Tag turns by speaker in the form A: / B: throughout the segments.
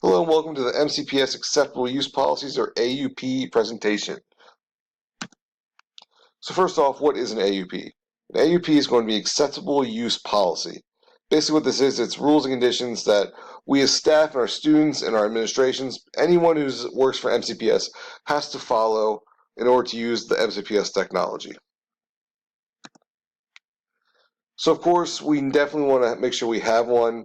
A: Hello and welcome to the MCPS Acceptable Use Policies or AUP presentation. So first off, what is an AUP? An AUP is going to be Acceptable Use Policy. Basically what this is, it's rules and conditions that we as staff and our students and our administrations, anyone who works for MCPS has to follow in order to use the MCPS technology. So of course, we definitely want to make sure we have one.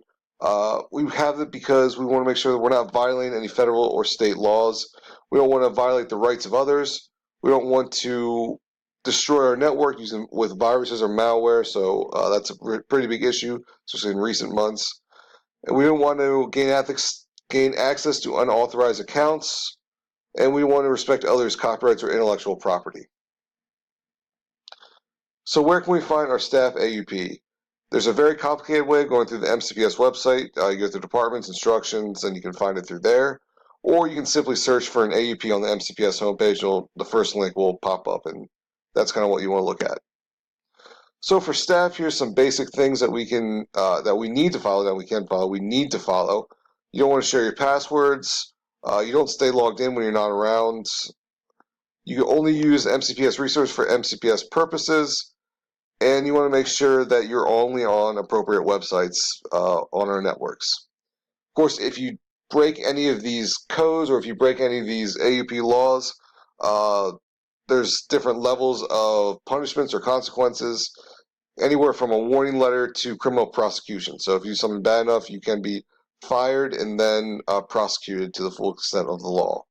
A: We have it because we want to make sure that we're not violating any federal or state laws. We don't want to violate the rights of others. We don't want to destroy our network using with viruses or malware. So that's a pretty big issue, especially in recent months. And we don't want to gain access to unauthorized accounts. And we want to respect others' copyrights or intellectual property. So where can we find our staff AUP? There's a very complicated way of going through the MCPS website. You go through departments, instructions, and you can find it through there. Or you can simply search for an AUP on the MCPS homepage. The first link will pop up, and that's kind of what you want to look at. So for staff, here's some basic things that we need to follow, that we can follow. We need to follow. You don't want to share your passwords. You don't stay logged in when you're not around. You can only use MCPS resource for MCPS purposes. And you want to make sure that you're only on appropriate websites on our networks. Of course, if you break any of these codes or if you break any of these AUP laws, there's different levels of punishments or consequences, anywhere from a warning letter to criminal prosecution. So if you do something bad enough, you can be fired and then prosecuted to the full extent of the law.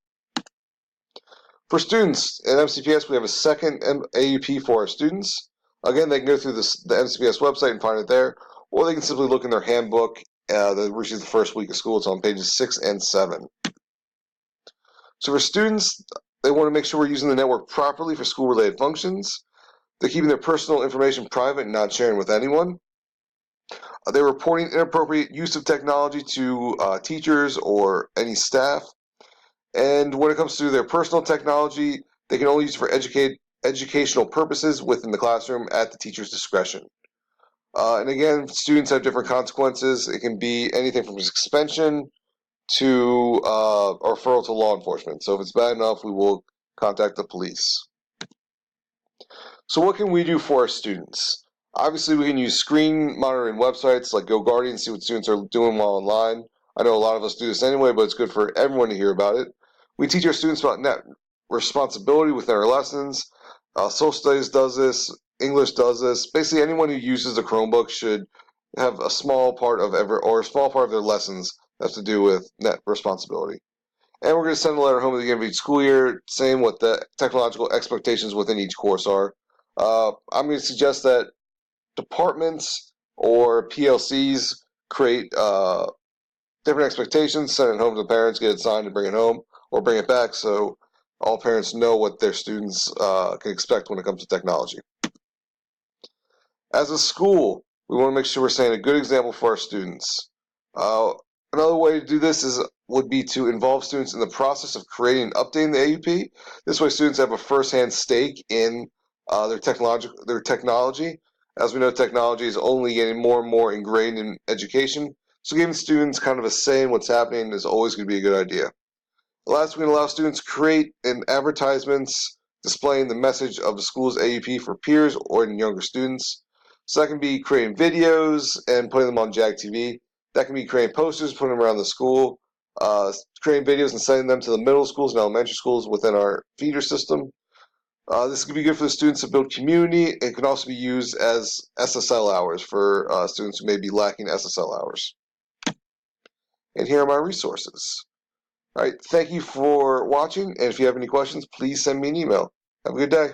A: For students at MCPS, we have a second AUP for our students. Again, they can go through the MCPS website and find it there, or they can simply look in their handbook, which is the first week of school. It's on pages 6 and 7. So for students, they want to make sure we're using the network properly for school-related functions. They're keeping their personal information private and not sharing with anyone. They're reporting inappropriate use of technology to teachers or any staff. And when it comes to their personal technology, they can only use it for educational purposes within the classroom at the teacher's discretion. And again, students have different consequences. It can be anything from suspension to or referral to law enforcement. So if it's bad enough, we will contact the police. So what can we do for our students? Obviously, we can use screen monitoring websites like GoGuardian, see what students are doing while online. I know a lot of us do this anyway, but it's good for everyone to hear about it. We teach our students about net responsibility within our lessons. Social studies does this. English does this. Basically, anyone who uses a Chromebook should have a small part of a small part of their lessons that have to do with net responsibility. And we're going to send a letter home at the beginning of each school year saying what the technological expectations within each course are. I'm going to suggest that departments or PLCs create different expectations, send it home to the parents, get it signed, and bring it home, or bring it back so all parents know what their students can expect when it comes to technology. As a school, we want to make sure we're setting a good example for our students. Another way to do this would be to involve students in the process of creating and updating the AUP. This way students have a first-hand stake in their technology. As we know, technology is only getting more and more ingrained in education, so giving students kind of a say in what's happening is always going to be a good idea. Last, we can allow students to create advertisements displaying the message of the school's AUP for peers or younger students. So that can be creating videos and putting them on JAG TV. That can be creating posters, putting them around the school, creating videos and sending them to the middle schools and elementary schools within our feeder system. This can be good for the students to build community. It can also be used as SSL hours for students who may be lacking SSL hours. And here are my resources. All right, thank you for watching, and if you have any questions, please send me an email. Have a good day.